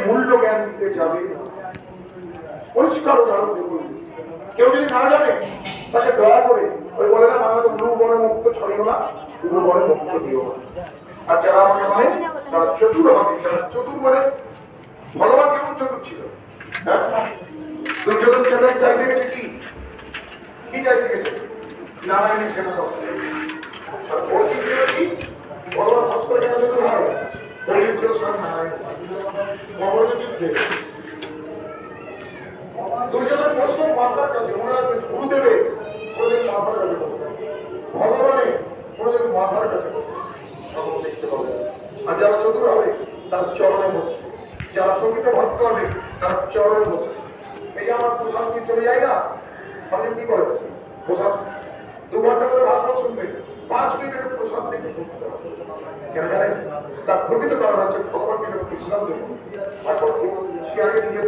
মূল্য জ্ঞান দিতে যাবে না। পরিষ্কার উদাহরণ দেখুন, কেউ যদি না জানে তাকে দয়া করে ওই বলে না বাংলাতে ব্লু বনে মুক্ত ছড়িও না, ব্লু বনে মুক্ত দিও না। আর যারা আমাকে মানে তারা চতুর হবে। যারা চতুর মানে ভগবান কেমন চতুর ছিল? দুর্যোধন সেটাই চাইতে গেছে কি কি চাইতে গেছে? নারায়ণের সেবা করতে। অর্জুন ছিল কি? ভগবান ভক্ত কেন চতুর হয়? অর্জুন ছিল স্বয়ং নারায়ণ। মহাভারতের যুদ্ধে দুর্যোধন প্রশ্ন মাথার কাছে মনে রাখবে, গুরুদেবে কোনদিন মাথার কাছে ভগবানে কোনদিন মাথার কাছে দেখতে পাবে। আর যারা চতুর হবে তার চরণে বসে, যারা প্রকৃত ভক্ত হবে তার চরণে বসে। এই যে আমার প্রসাদ কি চলে যায় না, আপনি কি করে প্রসাদ 2 ঘন্টা করে ভাষণ শুনবে, 5 মিনিটের প্রসাদ দেখে শুনতে হবে। কেন জানেন? তার প্রকৃত কারণ হচ্ছে ভগবানকে যখন বিশ্রাম দেব, তারপর সে আগে নিজের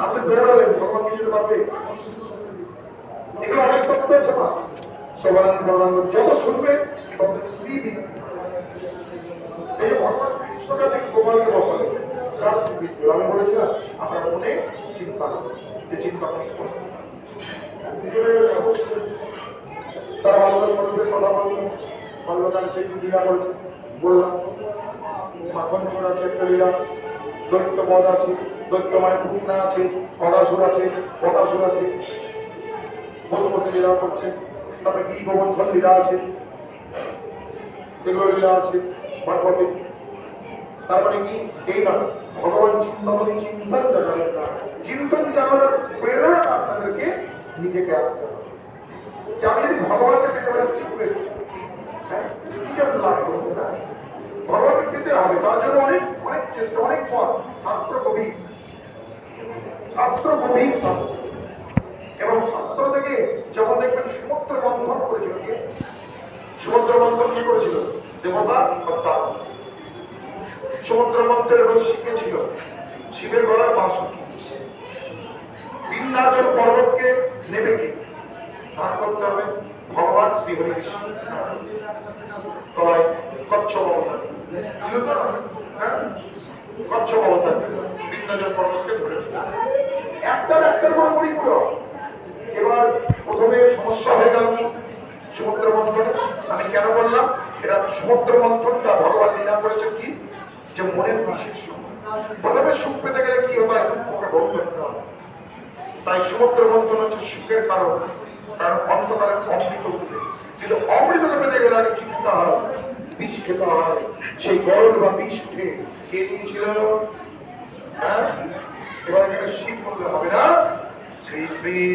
আপনি দৌড়ালেন ভগবান কিছু পারবে? এগুলো অনেক তথ্য আছে না, সবার যত শুনবে এই যে ভগবান কৃষ্ণটা থেকে গোপালকে বসালেন, আমি বলেছিলাম আপনার মনে চিন্তা যে চিন্তা তার ভালো স্বরূপের কথা বললেন, বাল্যকাল সেই লীলা করেছে বললাম। মাখন ছোড়া আছে একটা লীলা, দৈত্য পদ আছে, দৈত্য মানে ভূমনা আছে, অগাসুর আছে, বটাসুর আছে, পশুপতি লীলা করছে, তারপরে কি গোবর্ধন লীলা আছে, এগুলো লীলা আছে ভাগবতে। তারপরে কি এই না ভগবান চিন্তামণি চিন্তন জানালেন না, চিন্তন জানানোর প্রেরণা আপনাদেরকে নিজেকে আসতে হবে। যে আমি যদি ভগবানকে পেতে পারি শিখবে, হ্যাঁ কি জন্য লাভ করবো না? ভগবানকে পেতে হবে, তার জন্য অনেক অনেক চেষ্টা, অনেক পথ। শাস্ত্র গভীর, শাস্ত্র গভীর শাস্ত্র। এবং শাস্ত্র থেকে যখন দেখবেন সমুদ্র বন্ধন করেছিল, সমুদ্র বন্ধন কি করেছিল? দেবতা হত্যা। সমুদ্র মন্ত্রের রশ্মিকে ছিল শিবের গলার বাঁশি। বিন্ধ্যাচল পর্বতকে নেবে কি ধান করতে হবে? ভগবান শ্রী হরি কৃষ্ণ। কচ্ছপ অবতার, কচ্ছপ অবতার বিন্ধ্যাচল পর্বতকে ধরে একটার কোনো পরিপূরক। এবার প্রথমে সমস্যা হয়ে গেল সমুদ্র মন্থনে। আমি কেন বললাম এটা সমুদ্র মন্থনটা ভগবান লীলা করেছেন কি? যে মনের বিশেষ প্রথমে সুখ পেতে গেলে কি হবে? দুঃখকে ভোগ করতে হবে। তাই সমুদ্র মন্থন হচ্ছে সুখের কারণ, কারণ অন্তকালে অমৃত উঠবে। কিন্তু অমৃতকে পেতে গেলে আগে কি খেতে হয়? বিষ খেতে হয়। সেই গরল বা বিষ খেয়ে কে দিয়েছিল? হ্যাঁ, এবার এখানে শিব বলতে হবে না,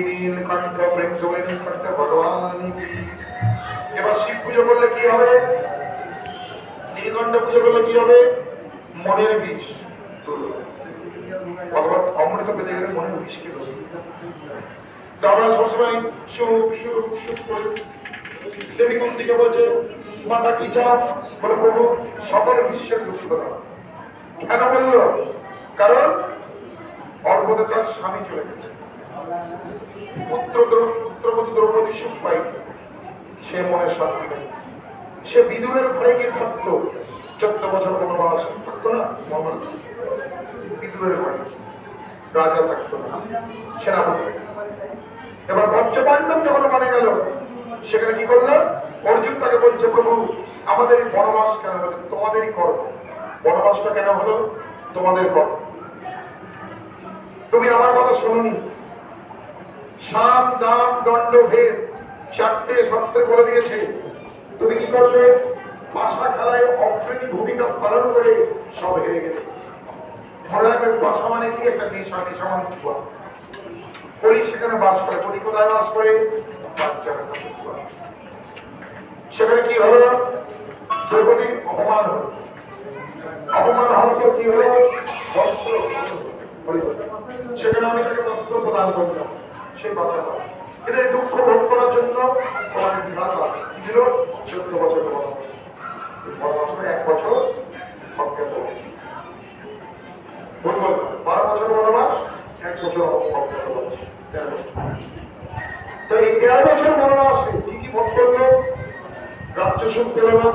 নীলকণ্ঠ প্রেম নীলকণ্ঠ ভগবান। এবার শিব পুজো করলে কি হবে? নীলকণ্ঠ পুজো করলে কি হবে? মনের বিষ। ভগবান অমৃত পেতে গেলে মনের বিষকে ধরে। তো আমরা সবসময় সুখ সুখ সুখ করি। দেবী কুন্তিকে বলছে মাতা কি চাও? বলে প্রভু সকলের বিশ্বের দুঃখ দাও। কেন বলল? কারণ অল্পতে তার স্বামী চলে গেছে, পুত্রবধূ দ্রৌপদী সুখ পাই, সে মনে শান্তি নেই। সে বিদুরের ঘরে গিয়ে থাকতো, 14 বছর বনবাস থাকতো না বিদুরের ঘরে, রাজা থাকতো না, সেনাপতি। এবার পঞ্চপাণ্ডব যখন মানে গেল, সেখানে কি করলাম? অর্জুন তাকে বলছে প্রভু আমাদের বনবাস কেন হলো? তোমাদেরই কর্ম। বনবাসটা কেন হলো? তোমাদের কর্ম। তুমি আমার কথা শুনুনি। সাম দাম দণ্ড ভেদ 4টে শাস্ত্রে বলে দিয়েছে। তুমি কি করলে? ভাষা খেলায় অগ্রণী ভূমিকা পালন করে সব হেরে গেলে। ভাষা মানে কি? একটা নেশা, নেশা মানে কলি সেখানে বাস করে। কলি কোথায় বাস করে? সেখানে কি হলো? দ্রৌপদীর অপমান হল। অপমান হওয়ার পর কি হলো? বস্ত্র। সেখানে আমি তাকে বস্ত্র প্রদান করলাম, সে বাঁচা পায়। কিন্তু দুঃখ ভোগ করার জন্য তোমাদের বিধান দিল 14 বছর বনবাস। 1 বছর 12 বছর বনবাস, 1 বছর অজ্ঞাতবাস। তো এই 13 বছর বনবাসে কি কি ভোগ করলো? রাজ্য সুখ পেল না,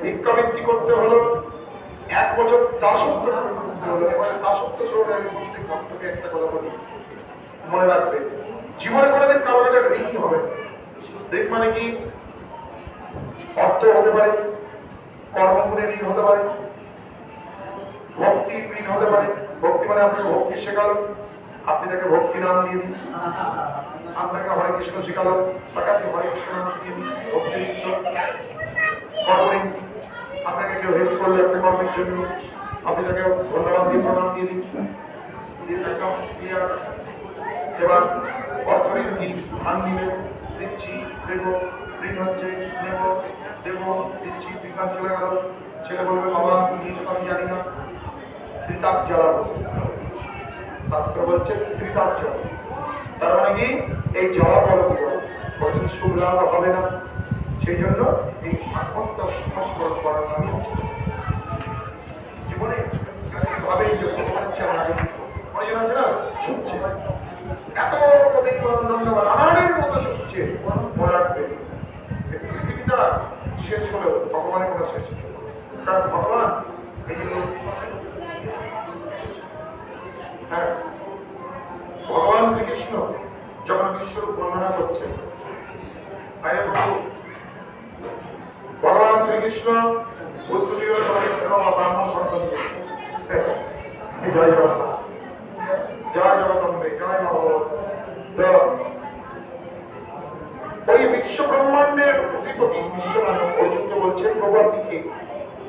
ভিক্ষাবৃত্তি করতে হলো, 1 বছর দাসত্ব করতে হলো। এবারে দাসত্ব শ্রমে আমি প্রত্যেক ভক্তকে একটা কথা বলি, মনে রাখবে, জীবনে কোনোদিন কারো কাছে ঋণ হবে। ঋণ মানে কি? অর্থ হতে পারে, কর্মগুণের ঋণ হতে পারে, ভক্তির ঋণ হতে পারে। ভক্তি মানে আপনি ভক্তি শেখালো, আপনি তাকে ভক্তি নাম দিয়ে দিন। আপনাকে হরে কৃষ্ণ শেখালো, তাকে আপনি হরে কৃষ্ণ নাম দিয়ে দিন, ভক্তি দিচ্ছ। কর্মঋণ, আপনাকে কেউ হেল্প করলে একটা কর্মের জন্য আপনি তাকে ধন্যবাদ দিয়ে প্রণাম দিয়ে দিন। এবার অর্থঋণ কি? ধান দিবে, দিচ্ছি, দেব, ঋণ হচ্ছে, নেব, দেব, দিচ্ছি, বিকাশ চলে গেল। ছেলে বলবে, বাবা নিজ আমি জানি না, ত্রিতাপ জ্বালাবো। শাস্ত্র বলছে ত্রিতাপ জ্বালাবো, তার মানে কি? এই জ্বালা বলো কতদিন সুখ লাভ হবে না। সেই জন্য এই আত্মহত্যা সংস্করণ করার নামে জীবনে ভাবে যে ভগবানের চেয়ে আমার আগে অনেক আছে না, শুনছে এত রানারের মতো শুনছে। মনে রাখবে, পৃথিবীটা শেষ হলেও ভগবানের কোনো শেষ নেই। কারণ ভগবান এই যে হ্যাঁ, ভগবান শ্রীকৃষ্ণ যখন বিশ্বরূপ বর্ণনা করছেন, ভগবান শ্রীকৃষ্ণ ব্রাহ্মণ সন্তান, জয় জগন্নাথ, জয় জগদম্বে, জয় ভগবত। ওই বিশ্ব ব্রহ্মাণ্ডের অধিপতি বিশ্বনাথ অর্জুনকে বলছেন, প্রভু আপনি কে?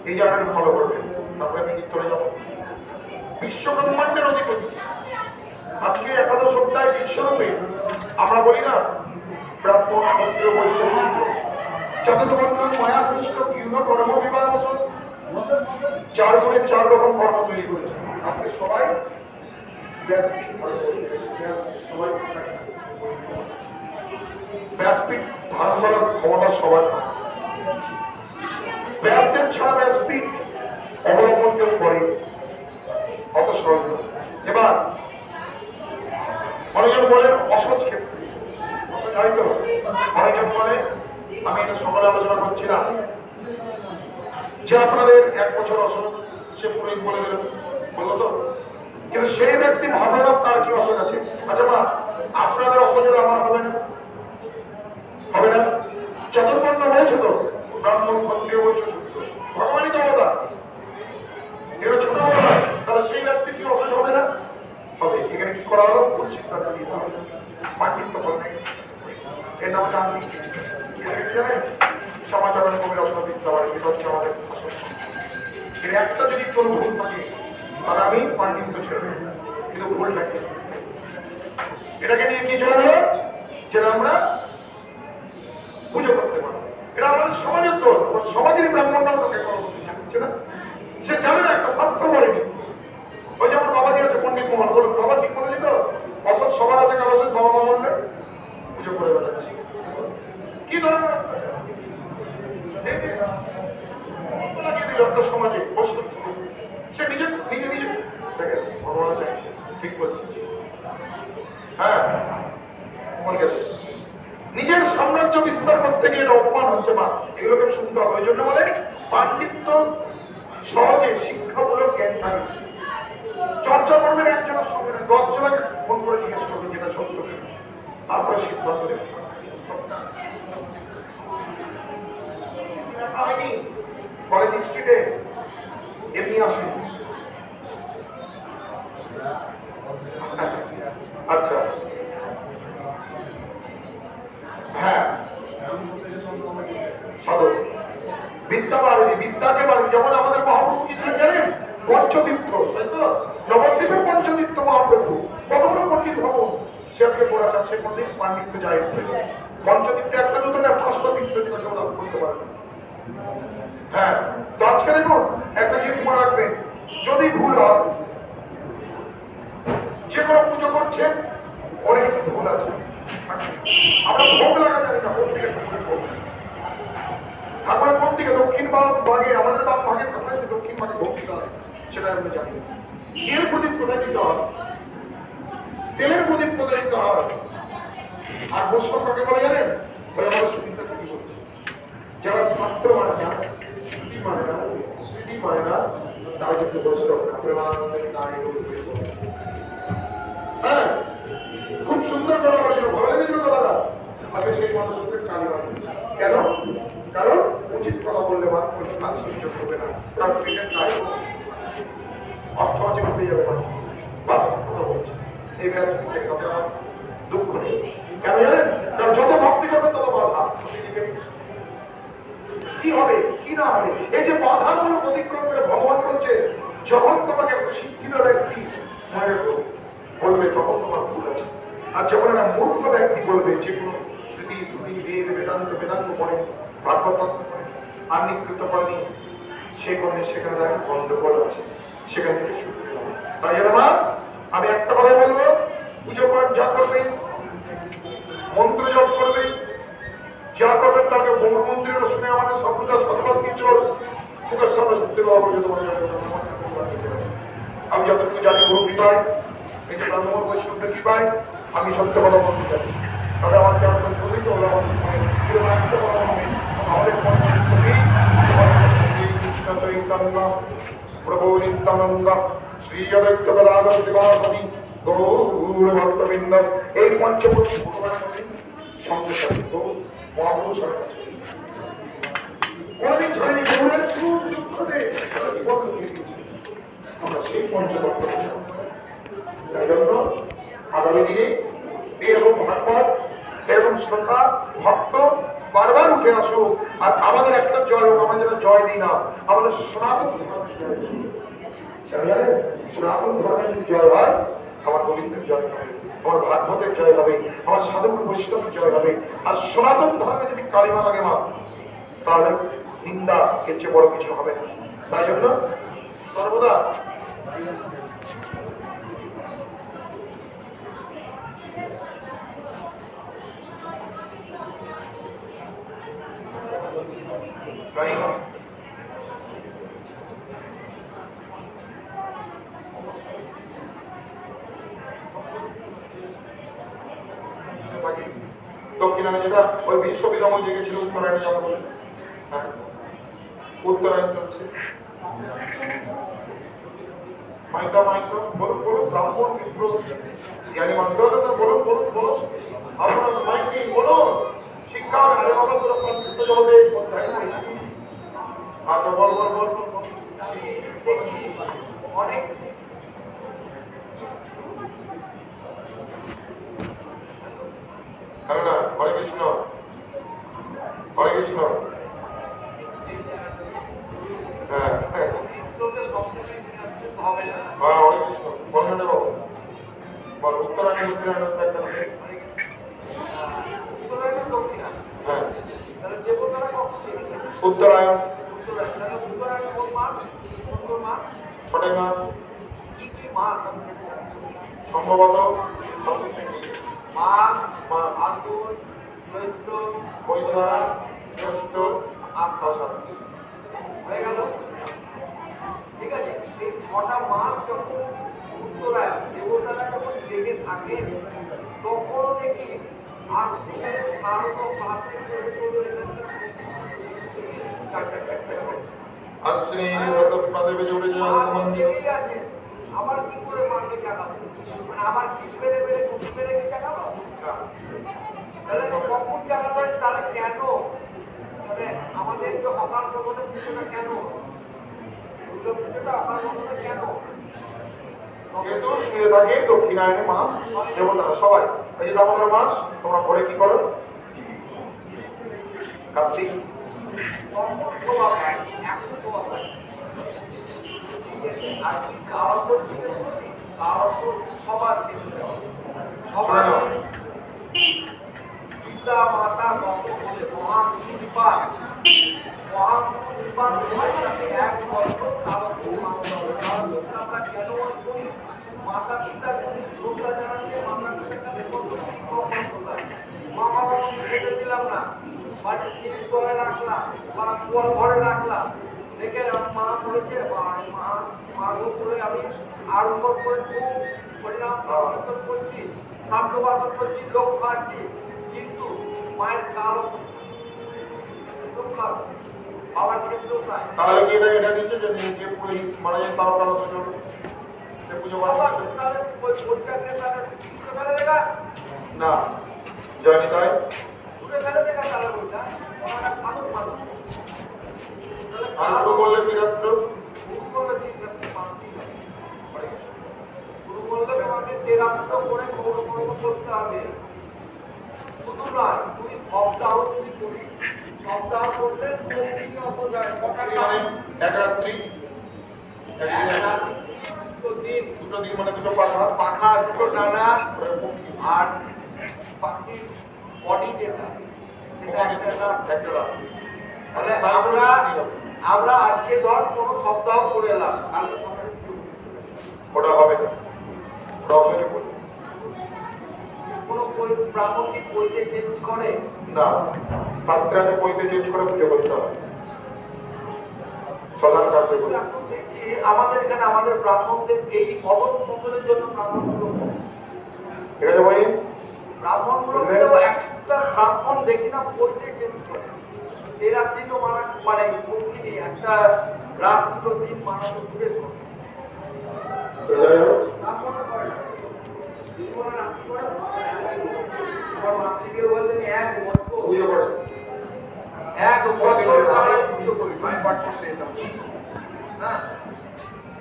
এই জায়গাটা ভালো করবেন, তারপরে আমি চলে যাবো। বিশ্ব ব্রহ্মাণ্ডের অধিপতি। আজকে একাদশ সপ্তাহে বিশ্বরূপে আমরা বলি না, ব্রাহ্মণ, ক্ষত্রিয়, বৈশ্য, শূদ্র, চতুর্বর্ণ মায়া সৃষ্ট বিভিন্ন কর্ম বিভাগ বছর 4 গুণে 4 রকম কর্ম তৈরি করেছে। আপনি সবাই ব্যাসপীঠ ধারণ করার ক্ষমতা সবার। ব্যাসদেব ছাড়া ব্যাসপীঠ অবলম্বন কেউ করে অত সহজ। এবার অনেকজন বলেন অসৎ ক্ষেত্রে, জানি তো অনেকজন বলে, আমি এটা সকালে আলোচনা করছি না, যে আপনাদের 1 বছর অসৎ, সে পুরোহিত বলে দিল, বললো তো। কিন্তু সেই ব্যক্তি ভাবলো না তার কি অসৎ আছে। আচ্ছা মা, আপনাদের অসৎ আমার হবে না, হবে না? চতুর্বর্ণ হয়েছে তো, ব্রাহ্মণ, ক্ষত্রিয়, বৈশ্য, শূদ্র, ভগবানই দেবতা, এটা ছোট বড়, তাহলে সেই ব্যক্তি কি অসৎ হবে না? হবে। এখানে কি করা হলো? ভুল সিদ্ধান্ত নিতে হবে, পাণ্ডিত্য করবে। এর নাম গান্ধী জানেন, সমাচরণ কবির অস্ত্রবিদ্যা বাড়ি, এটা হচ্ছে আমাদের এর একটা যদি কোনো ভুল থাকে তাহলে আমি পাণ্ডিত্য ছেড়ে দেব, কিন্তু ভুল থাকে। এটাকে নিয়ে কি চলে হলো? যে আমরা পুজো করতে পারবো, এটা আমাদের সমাজের দোষ। সমাজের ব্রাহ্মণরাও তাকে কর্ম দিচ্ছে না, সে জানে না, একটা স্বার্থ বলেনি। ওই যে আমার বাবাজি আছে পণ্ডিত মোহন, বলুন বাবা ঠিক বলে দিত, অসৎ সবার আছে, কারো অসৎ বাবা মা বললে পুজো করে বেড়াচ্ছি। কি ধরনের লাগিয়ে দিল একটা সমাজে বসে, সে নিজে নিজে নিজে ভগবান ঠিক বলছে। হ্যাঁ, নিজের সাম্রাজ্য বিস্তার করতে গিয়ে এটা অপমান হচ্ছে। মা, এগুলোকে শুনতে হবে। ওই জন্য বলে পাণ্ডিত্য সহজে শিক্ষামূলক জ্ঞান থাকে, চর্চা করবেন একজনের সঙ্গে 10 জনকে ফোন করে জিজ্ঞেস করবেন যেটা সত্য, তারপরে সিদ্ধান্ত নেবেন। কলেজ স্ট্রিটে এমনি আসেন। আচ্ছা, হ্যাঁ, সাধক বিদ্যা বাড়ি, বিদ্যাকে বাড়ি। যেমন আমাদের মহাপ্রভু কি ছিলেন জানেন? পঞ্চতীর্থ, তাই তো? নবদ্বীপের পঞ্চতীর্থ মহাপ্রভু, কত বড় পণ্ডিত ভগবান, সে আজকে পড়াচ্ছেন, সে কোনদিন পাণ্ডিত্য যায় পঞ্চতীর্থে একটা দুটো না, 5টা তীর্থ করতে পারবে। হ্যাঁ, তো আজকে দেখুন একটা জিনিস মনে রাখবেন, যদি ভুল হয়, যে কোনো পুজো করছেন অনেক কিন্তু ভুল আছে। আমরা ভোগ লাগা জানি না কোন দিকে ঠাকুরের, কোন দিকে দক্ষিণ ভাগে, আমাদের বাম ভাগের ঠাকুরের দক্ষিণ ভাগে ভোগ দিতে হয়, সেটা আমরা জানি। এর প্রদীপ কোথায় দিতে হয়, তেলের প্রদীপ কোথায় দিতে হয়, আর বৈষ্ণব কাকে বলে জানেন? ওই আমাদের সুবিধা কি বলছে, যারা শাস্ত্র মানে না, হ্যাঁ, খুব সুন্দর কথা বলেছিল, ভালো লেগেছিল কথাটা। আমি সেই মানুষের কালিমা দিয়েছি। কেন? কারণ উচিত কথা বললে মানুষ সহ্য করবে না, কারণ পেটের দায় অর্থ আছে পেয়ে যাবে না। বাস্তব কথা বলছি, এই ব্যাপারে কথা দুঃখ নেই। কেন জানেন? কারণ যত ভক্তি করবে তত বাধা কি হবে কি না হবে, এই যে বাধাগুলো অতিক্রম করে ভগবান বলছে যখন তোমাকে একটা শিক্ষিত ব্যক্তি মনে বলবে তখন তোমার ভুল আছে। আর যখন একটা মূর্খ ব্যক্তি বলবে যে কোনো স্মৃতি শ্রুতি বেদ বেদান্ত বেদান্ত পড়ে ভাগবতত্ত্ব পড়ে আর নিকৃত করেনি সেখানে দেখা গন্ডগোল আছে, সেখান থেকে শুরু হবে। তাই জন্য মা আমি একটা কথা বলবো, পুজো পাঠ যা করবে, মন্ত্র জপ করবে, যা করবেন তাকে বহু মন্দিরের শুনে আমাদের সভ্যতা সতর্ক কিছু মুখের সামনে সত্যি আমি যতটুকু জানি বহু বিপায় এই যে ব্রাহ্মণ বৈষ্ণবটা কি পায়, আমি সত্য কথা বলতে চাই। তবে আমার কেমন চলিত হলো আমাদের কৃষ্ণ চৈতন্য প্রভু নিত্যানন্দ শ্রী অদ্বৈত গদাধর শিবাসাদি গৌর ভক্তবৃন্দ এই পঞ্চমুখী ভগবানের সঙ্গে সাথে মহাপুরুষ অনেক ছয়নি গৌরের সুখ দুঃখতে আমরা সেই পঞ্চভক্ত। তাই জন্য আগামী দিনে এরকম ভাগবত এরকম শ্রদ্ধা ভক্ত বারবার উঠে আসুক। আর আমাদের একটা জয় হোক, আমরা যেটা জয় দিই না, আমাদের সনাতন সনাতন ধর্মের যদি জয় হয়, আমার গোবিন্দের জয় হবে, আমার ভাগবতের জয় হবে, আমার সাধু বৈষ্ণবের জয় হবে। আর সনাতন ধর্মে যদি কালিমা লাগে মা, তাহলে নিন্দা এর চেয়ে বড় কিছু হবে না। তাই জন্য সর্বদা দক্ষিণায়ন যেটা ওই বিশ্ববিদ্যালয় জেগেছিল উত্তরায়ণে কথা বলে, হ্যাঁ উত্তরায়ণ চলছে। মাইকা মাইকা বলুন বলুন, ব্রাহ্মণ বিপ্র জ্ঞানী মানতে বলুন বলুন বলুন, আপনার মাইক বলুন, শিক্ষা আরে বাবা তোরা সংযুক্ত জগতে আচ্ছা বল বল বল অনেক হরে কৃষ্ণ হরে কৃষ্ণ। হ্যাঁ হ্যাঁ হরে কৃষ্ণ বলুন বাবু বল। উত্তরায়ণ উত্তরায়ণ হ্যাঁ উত্তরায়ণ ছটাই মাস সম্ভবত মাঘ ফাল্গুন চৈত্র বৈশাখ জ্যৈষ্ঠ আষাঢ় হয়ে গেল। ঠিক আছে, এই 6টা মাস যখন উত্তরায়ণ দেবতারা যখন জেগে থাকে তখন দেখি আবার কি করে মারবে জানাবো, মানে আবার কি বেড়ে বেড়ে গুটি বেড়ে কি জানাবো, তাহলে কখন জানাবো, তাহলে কেন মানে আমাদের যে অকাল ভবনের পুজোটা কেন, দুর্গা পুজোটা অকাল ভবনে কেন কিন্তু শুয়ে থাকে দক্ষিণায়নে মাস দেবতারা সবাই। এই যে দামোদর মাস তোমরা পরে কি করো, কার্তিক পিতা মাতা মহান নির্বাণ মহান নির্বাণ এক বছর আমরা কেন করি, মাতা পিতা শ্রদ্ধা জানাতে মাতা পিতাকে মা বাবা খেতে দিলাম না, বাড়ির জিনিস ঘরে রাখলাম বা কুয়ার ঘরে রাখলাম, দেখে মা বলেছে মা করে আমি আরম্ভ করে খুব পরিণাম করছি, খাদ্য বাসন করছি, লোক খাচ্ছি, কিন্তু মায়ের কালো তাহলে কি এটা দিচ্ছে যে যে পুরোহিত মারা যায় তার কারো চলবে পুজো না জানি তাই আনন্দ করলে বিরাট করতে হবে শুধু নয় তুমি সপ্তাহ যদি করি সপ্তাহ করলে এক রাত্রি দুটো দিন মানে দুটো পাখা পাখা দুটো ডানা আর পাখির বডি যেটা তাহলে আমরা আজকে ধর কোনো সপ্তাহ করে এলাম ওটা হবে না কোনো ব্রাহ্মণ কি পইতে চেঞ্জ করে না শাস্ত্রে পইতে চেঞ্জ করে পুজো করতে হবে সদান কার্য করে আমাদের এখানে আমাদের ব্রাহ্মণদের এই অদম মঙ্গলের জন্য ব্রাহ্মণগুলো ঠিক আছে ভাই ব্রাহ্মণগুলো একটা ব্রাহ্মণ দেখি না পইতে চেঞ্জ করে এই রাত্রি তো মানে কোনদিনই একটা রাত দুটো দিন মানানো দূরে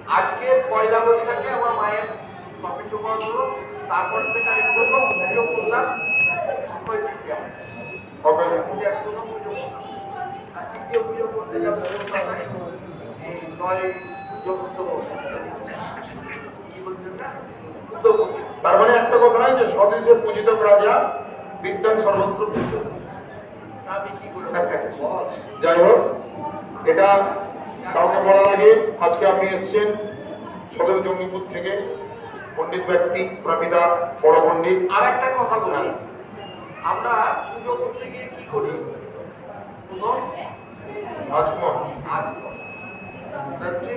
আজকে পয়লা বৈশাখে আমার মায়ের কপিট হলো তারপর থেকে আমি প্রথম পুজো করলাম পুজো করতে যাবো তার মানে একটা কথা নয় যে স্বদেশে পূজিত রাজা বিজ্ঞান সর্বত্র যাই হোক এটা কাউকে বলার আগে আজকে আপনি এসছেন সদর জঙ্গিপুর থেকে পণ্ডিত ব্যক্তি প্রমিতা বড় পণ্ডিত আর একটা কথা বলি আমরা পুজো করতে গিয়ে কি করি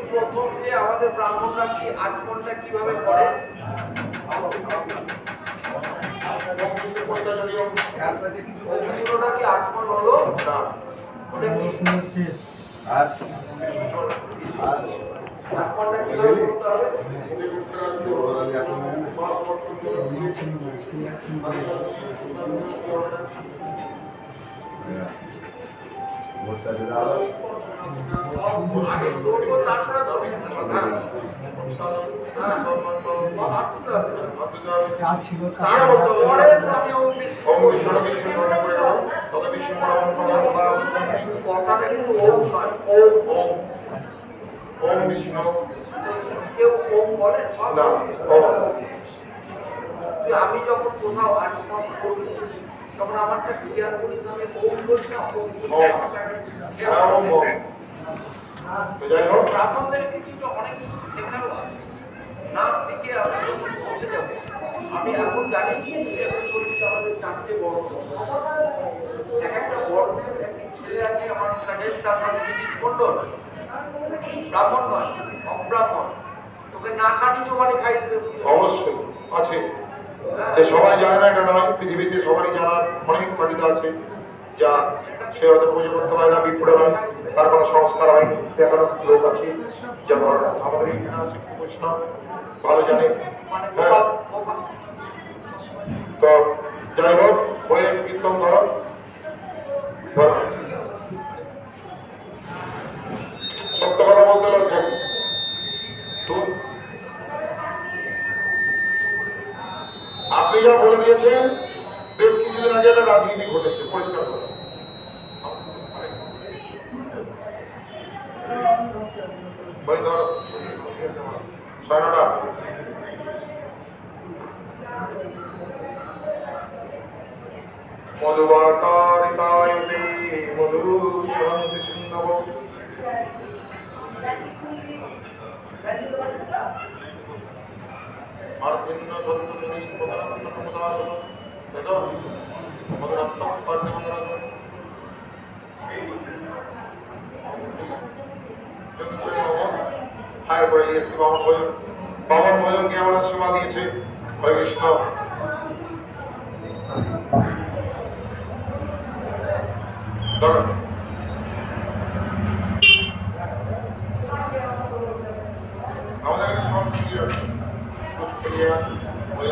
প্রথম যে আমাদের ব্রাহ্মণরা কি আচমনটা কিভাবে করে পুরোটা কি আচমন হলো না ওটা কি আচমনটা কিভাবে করতে হবে আমি যখন কোথাও আচমন করি তখন আমারটা ক্লিয়ার করি আমি ওম বলছি না ব্রাহ্মণদের কিছু অনেক কিছু শেখানো আছে নাম থেকে আমি যখন পৌঁছে যাব আমি এখন জানি আমাদের চারটে বর্ণ এক একটা বর্ণের একটি ছেলে আছে আমার কাজের তার নাম জিনিস মন্ডল ব্রাহ্মণ নয় অব্রাহ্মণ তোকে না খানি জোগাড়ি খাই অবশ্যই আছে যে সবাই জানে না এটা নয় পৃথিবীতে সবারই জানার অনেক পাঠিত আছে যা সে হয়তো পুজো করতে পারে না বিপুড়ে হয় তার কোনো সংস্কার হয়নি দেখানো লোক আছে যা আমাদের এখানে আছে বৈষ্ণব ভালো জানে তো যাই হোক হয়ে কীর্তন ধরো সত্য কথা বলতে লজ্জা আপনি যা বলে দিয়েছেন বেশ কিছুদিন আগে একটা রাজনীতি ঘটেছে পরিষ্কার করে মধুবাকারিতায় মধু শান্তি চিহ্নব আর ভিন্ন ধর্মী হায়ার করে দিয়েছি বাবার ভোজনকে আমরা সেবা দিয়েছে হরে কৃষ্ণ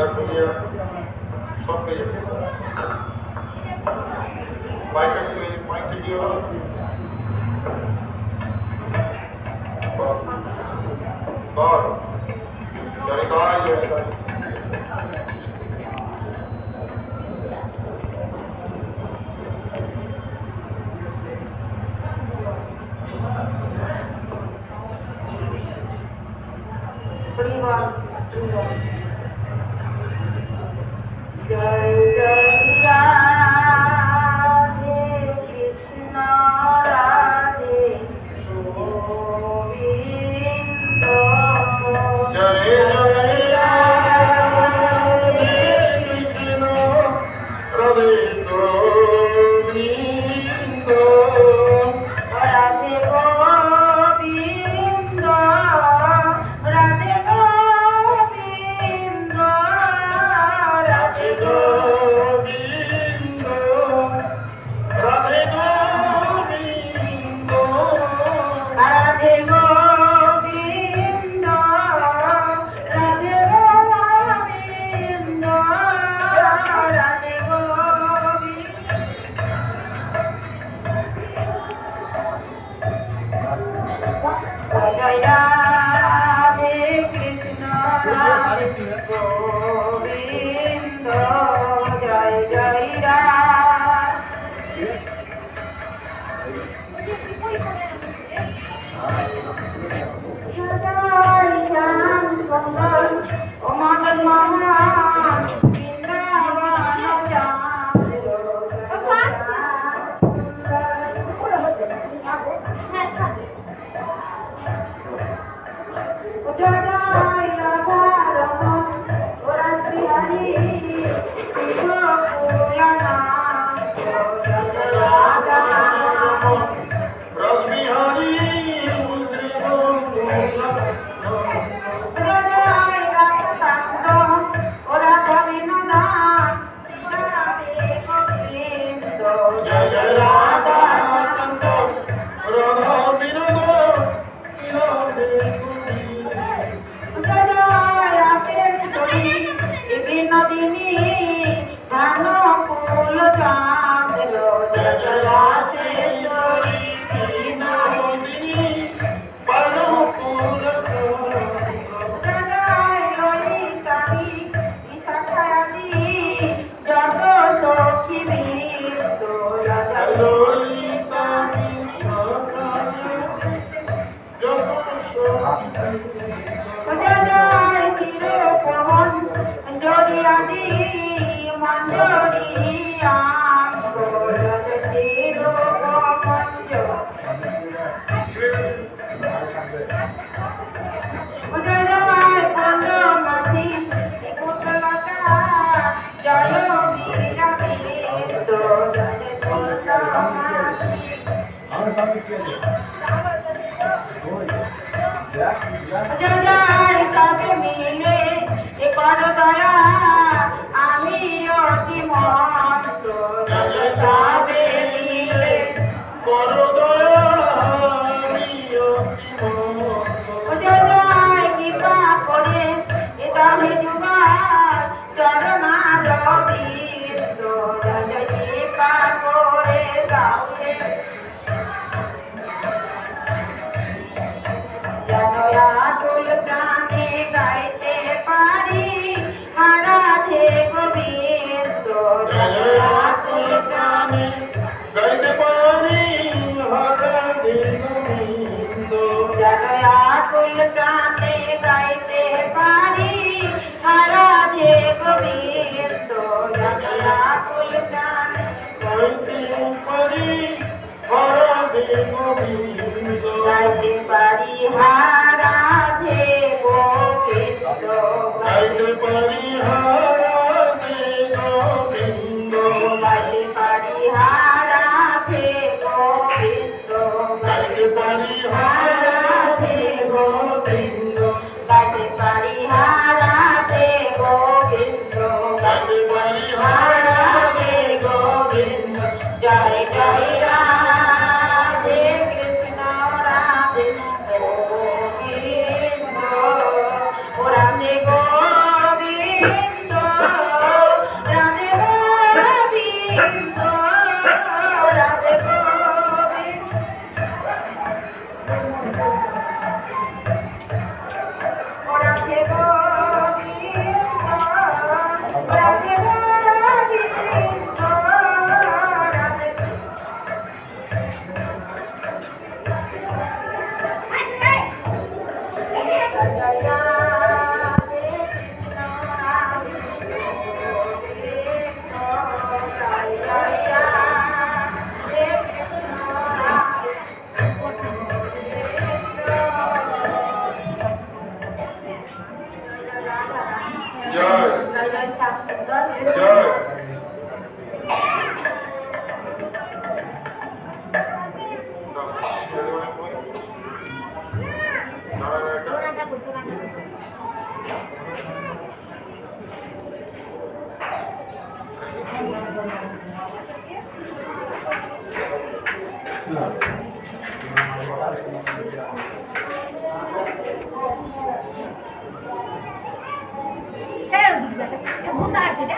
জেলা খুলিয়া সব পেয়ে যাবে বাইরে পয়েন্টে কি হলো কর জয় গায় জয় গায় জয় জয় রাধে কৃষ্ণ রাধে গোবিন্দ জয় জয় রাধে কৃষ্ণ রাধে গোবিন্দ রাধে গোবিন্দ রাধে গোবিন্দ রাধে গোবিন্দ রাধে গোবিন্দ রাধে গোবিন্দ রাধে গোবিন্দ রাধে গোবিন্দ জয় রাধে কৃষ্ণ রাধে গোবিন্দ জয় জয় রাধে জয় শ্যাম সুন্দর ও মদন মোহন বৃন্দাবন জয় জয় রাধা রমন ও রাত্রি হরি কৃষ্ণ পুরানা জয় রাধা রমন রবিহারি জয় রাধাকান্ত ও রাধা বিনোদা রাধে গোবিন্দ জয় জয় রাধা কান্ত রাধা বিনোদ জয় রাধেশ্বরী বিনোদিনী ধান ফুল চাঁদ জয় জয় রাধেশ্বরী বিনোদিনী জয় ললিতানি বিশাখায়াদি যত সখী বৃন্দ জয় জয় চিরপবন জড়িয়াদি মঞ্জরিয়াম চিরপবন জয় জয় পূর্ণমতি পুত্রলতা জয় বিরাটি জয় পূর্ণমতি জয় জয় কাকে মিলে এ কর দয়া আমি অতি মস্ত জয় কাকে মিলে জয় জয় কৃপা করে এ তবে যুগার চরমার বীর জয় জয় কৃপা করে গাওয়ে ভূত আছে রে